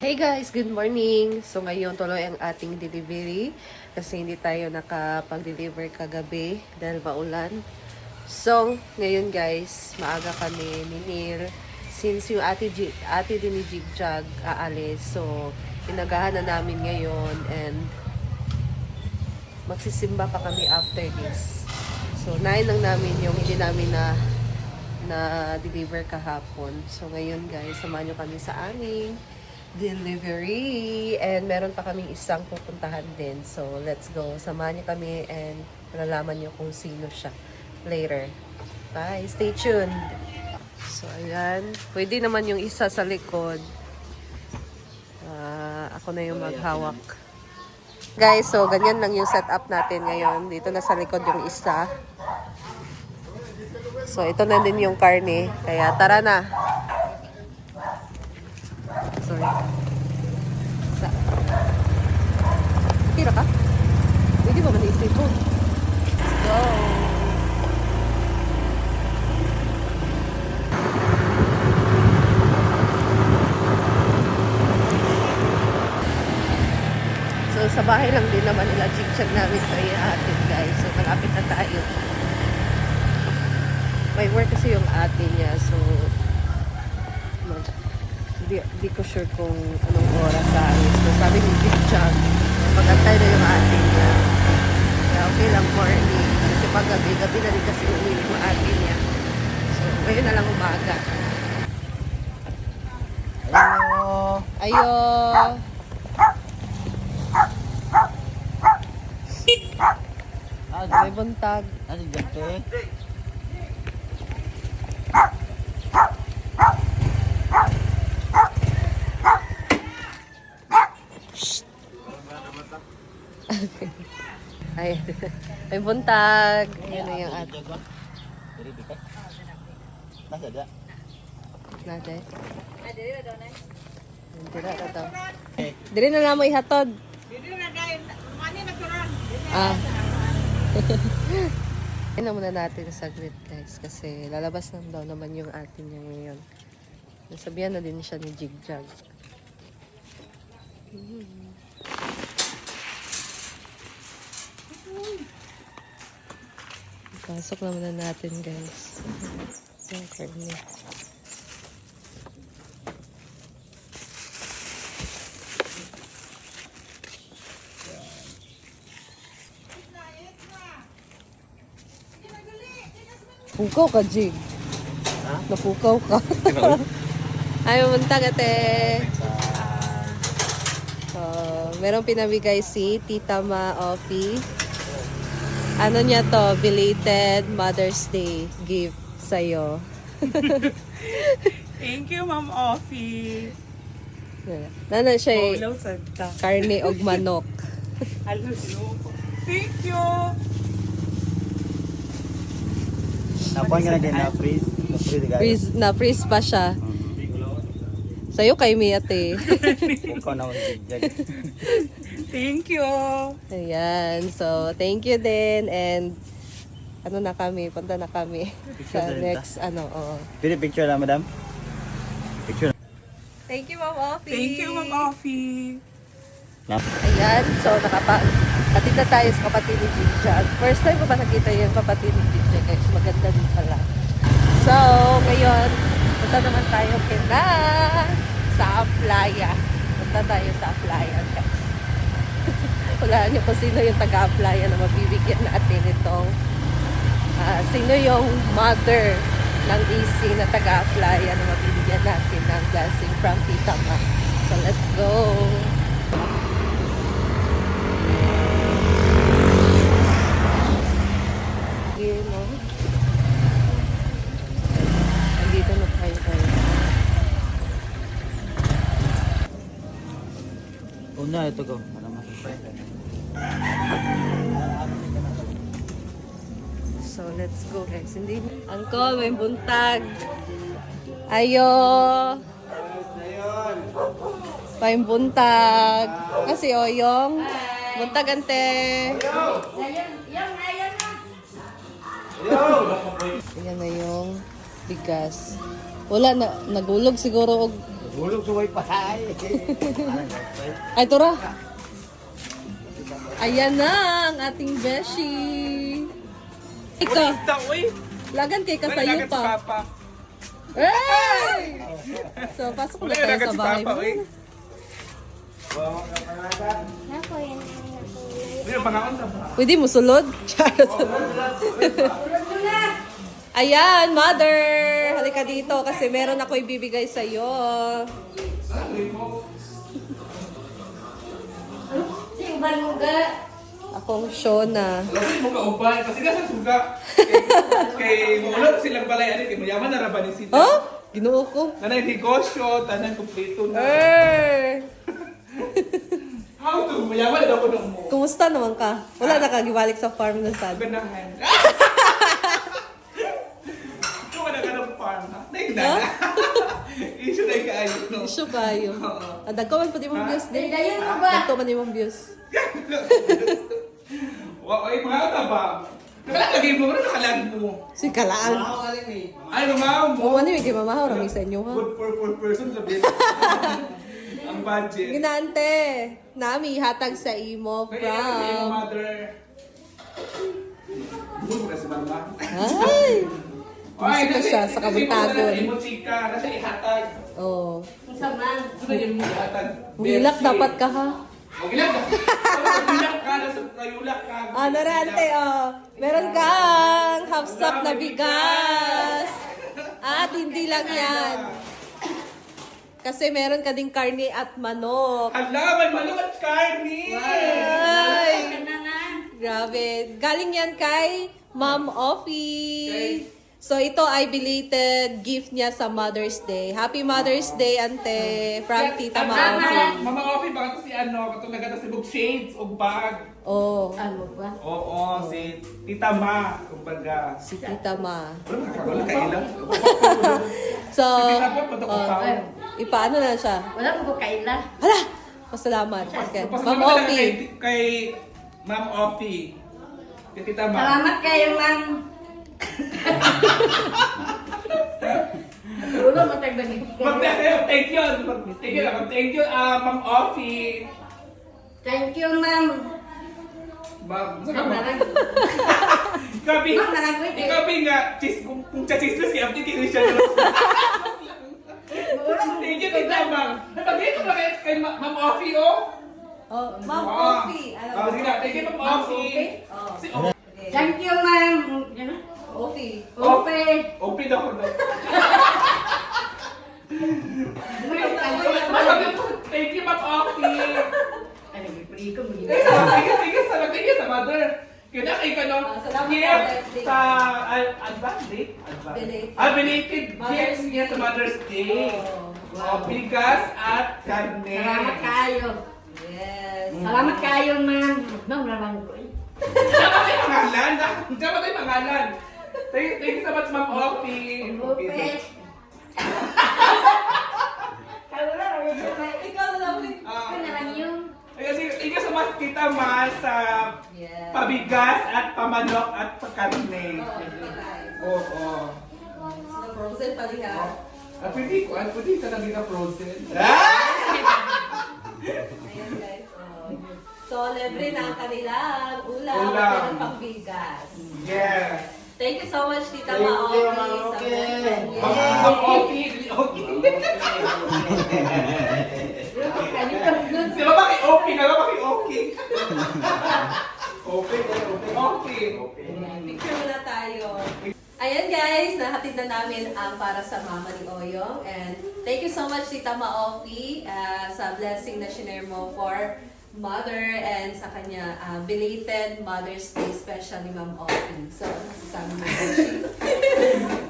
Hey guys, good morning! So ngayon tuloy ang ating delivery kasi hindi tayo nakapag-deliver kagabi dahil maulan. So ngayon guys, maaga kami ni Neil since yung ate din ni Jigjag aalis. So inagahan na namin ngayon and magsisimba pa kami after this. So 9 lang namin yung hindi namin na deliver kahapon. So ngayon guys, samahan nyo kami sa aming delivery and meron pa kaming isang pupuntahan din. So let's go. Samahan niyo kami and malalaman niyo kung sino siya later. Bye. Stay tuned. So ayan. Pwede naman yung isa sa likod. Ako na yung maghawak. Guys, so ganyan lang yung setup natin ngayon. Dito na sa likod yung isa. So ito na din yung karne. Kaya tara na. Sorry. Tira ka? Pwede ba man-i-stay po? Let's go! So sa bahay lang din naman nila Jigjag namin kay atin guys. So malapit na tayo. May work kasi yung ate niya. So Di ko sure kung anong oras sa alis. So, sabi ni Jigjag, mag-antay na yung ate niya. Kaya okay lang morning. Kasi pag gabi na rin kasi uwi yung ate niya. So, ngayon na lang umaga. Ayo! May buntag. Ano dyan, te? Ay, may buntag. Ayan na yung ate. Nasa da? Nade. Dira na daw. Diri na lang mo ihatod. Ah. Ina muna natin saglit guys kasi lalabas lang daw naman yung ate niya ngayon. Nasabihan na din siya ni Jigjag. Pasok na muna natin guys. Yung karne. Pukaw ka, Jig. Ha? Napukaw ka. Ay, pumunta ka, te. Merong pinabigay si Tita Ma Offie. Ano niya to? Belated Mother's Day gift sa'yo. Thank you, Ma'am Offie. Nana siya eh, Hello, Santa. karne og manok. Hello. Thank you. Nakuha nga na din na freeze. Na-freeze pa siya. Sa'yo kay Mia, te. Bukaw na ako Jigjag. Thank you. Ayan. So, thank you din. And, ano na kami, punta na kami sa Picture na rin next, ano, oo. Pwede picture lang, madam? Picture. Thank you, Ma'am Offie. Thank you, Ma'am Offie. Ayan. So, nakapatid na tayo sa kapatid ni Jigjag. First time ko ba nakita yung kapatid ni Jigjag? Guys, maganda din pala. So, ngayon, punta naman tayo sa playa. Punta tayo sa playa, guys. Wala niyo kung sino yung taga-playa na mabibigyan natin itong sino yung mother ng EC na taga-playa na mabibigyan natin ng blessing from Tita Ma. So, let's go! Yun, no? Andito na tayo guys. Una, ito ko. Para masasay. So, let's go guys. Hindi. Uncle, may buntag. Ayo! May buntag. Kasi Oyong. Buntag ante. Yan na yung bigas. Wala na, nagulog siguro og Hulog sa wifi. Ay, tura. Ayan na ang ating beshi. Ikaw, Isda, uy. lagan kay kasayo Wala si pa. Papa. Hey! So, pasok na Wala tayo lagat sa si bahay Papa, mo. uy. Uy, ang pangaon na ba? Pwede mo sulod? Charot. Ayan, mother! Halika dito kasi meron ako ibibigay sa'yo. Akong Shona. Lagi mo kaubay, kasi nasa suga. Kay wala silang balay, ano, kay mayaman na raban ni Sita. Oh? Ginoo ko. Nanay negosyo, tanan kumpleto na. How to? Mayaman na daw ko nung mo. Kumusta naman ka? Wala na kagiwalik sa farm na sad. Ganahan. Ikaw ka na ka ng farm, ha? Naigda Huh? na. Issue na yung kaayo, no? Isyo kayo. Dagko man pati mong views. Dayan mo ba? Dagko man imong views. Ay, mga ka ba? Nakalagay mo, ano nakalagay mo? Si Kalaan. Ay, mamaw mo. Mo man ni gimahaw rami sa inyo ha. Good for 4 person sa bill. Ang budget. Ginante, nami hatag sa imo Kaya yung from. mother. Bumo na si mama. Ay. Gusto siya sa kabuntagon. Imo chika, nasa ihatag. Oh. Gusto na yung ihatag. Muhilak dapat ka ha. Magilak ka. Magilak ka, nasa nayulak ka. Ah, narante oh. Meron kang half stock na bigas. At hindi lang yan. Kasi meron ka ding karne at manok. Hala, may manok at karni. Ay! Grabe. Galing yan kay Ma'am Offie. So ito ay belated gift niya sa Mother's Day. Happy Mother's Day, ante. From Tita Ma'am Offie. Mama Offie, baka to si ano, katong nagata si Book Shades o bag. Oh, Ano ba? Oo, si Tita Ma, kumbaga. si Tita Ma. Wala makakawala ka ilang. So, Si Tita Ma, patukupaw. ipaano na siya? Wala ko kaila. Hala! Pasalamat. Okay. Ma'am Pasalamat na lang Offie. kay Ma'am Offie. Kay Tita Ma. Salamat kayo, ma'am. Ulo mo tagbalik. Thank you. Thank you, Ma'am Offie. Thank you, ma'am. Ma'am, Ma'am, narang. Ikabi, Ma'am, narang ko ito. ikabi nga, kung chachisnes si Abdi, kini siya. Thank you, Tita Ma'am. Napagay ko ba kay Ma'am Offie, oh? Oh, Ma'am Ah. Offie. Ah, sige na. Thank you, Ma'am Offie. Oh. Si Thank you, ma'am. Yan na. Offie. Ope. Offie daw ko daw. Thank you, Ma'am Offie. Ano, may puli ko, may Thank you sa mother. Kaya na kay kano, Salamat gift sa advance date? Belated. Belated Mother's gifts niya sa Mother's Day. Oh, Bigas at karne. Salamat kayo. Yes. Salamat kayo, ma'am. Ma'am, narang ko eh. Diyan ba tayo pangalan? Diyan ba tayo pangalan? Thank you so much, Ma'am Offie. Ope. Kayo na, Ikaw na lang. Ikaw na lang yung... Thank you so much, Tita Ma, sa Yes. pabigas at pamanok at pagkarne. Oo. So, frozen pa rin ha. Pwede ka na din na frozen. Ayan guys. Oh. So, libre na ang kanilang ulam. Ulam. Meron pang bigas. Yes. Thank you so much, Tita Thank Maoki. you, Sa Maoki. blessing. Ma'am Offie. Okay. Si Mama kay Offie, nga Mama kay Offie. Okay. Picture muna tayo. Ayan guys, nahatid na namin ang para sa mama ni Oyong. And thank you so much, Tita Maoki, sa blessing na shinare mo for mother and sa kanya belated Mother's Day special ni Ma'am Oki. So, ano masasabi mo?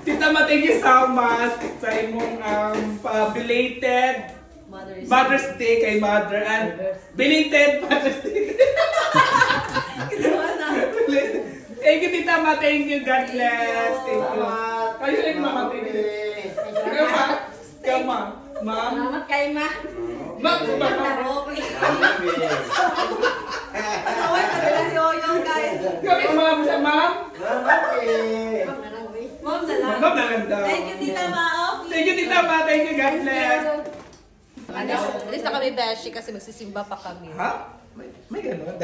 Tita Ma, thank you so much sa imong belated Mother's Day kay Mother and belated Mother's Day. Ginawa na. Thank you, Tita Ma. Thank you. God bless. Thank you. Kayo rin, Mama. Thank you. Kayo, Ma. Kayo, Ma. Ma'am. Salamat kayo, ma'am. Ma'am, Ma'am. Okay. Naway na nila si Oyong guys. Kami, Ma'am, sa Ma'am. Ma'am, narang ko eh. Ma'am na lang. Ma'am, naganda. Thank you, Tita Maoki. Thank you, Tita Ma. Thank you. God bless. At least na kami beshi kasi magsisimba pa kami. Ha? May gano'n?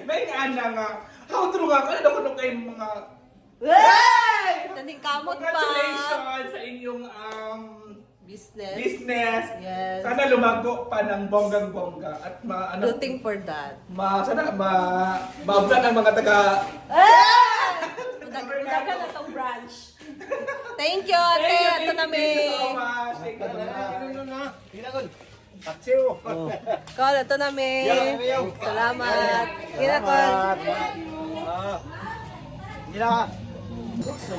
May ana nga. How true nga. Kaya ako nung kayo mga... Taning kamot pa. Congratulations sa inyong Business. business. Yes. Sana lumago pa ng bonggang-bongga at Rooting for that. sana ma-vlog ang mga taga... Udagan na tong branch. Thank you, ate. Ito na Thank you so may. much. Thank you so much. Call, ito na may. Salamat. Kinakol.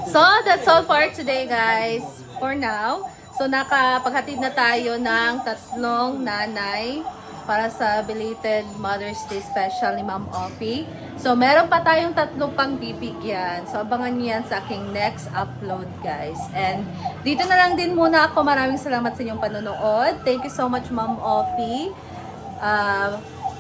So, that's all for today, guys. For now. So, nakapaghatid na tayo ng 3 nanay para sa belated Mother's Day special ni Ma'am Offie. So, meron pa tayong 3 pang bibigyan. So, abangan niyo yan sa aking next upload, guys. And dito na lang din muna ako. Maraming salamat sa inyong panonood. Thank you so much, Ma'am Offie.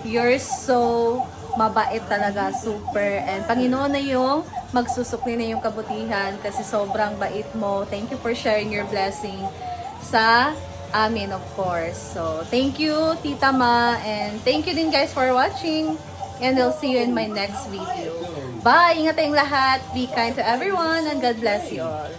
You're so mabait talaga, super. And Panginoon na yung magsusukli na yung kabutihan kasi sobrang bait mo. Thank you for sharing your blessing sa amin, of course. So, thank you, Tita Ma. And thank you din, guys, for watching. And I'll see you in my next video. Bye! Ingat tayong lahat. Be kind to everyone and God bless you all.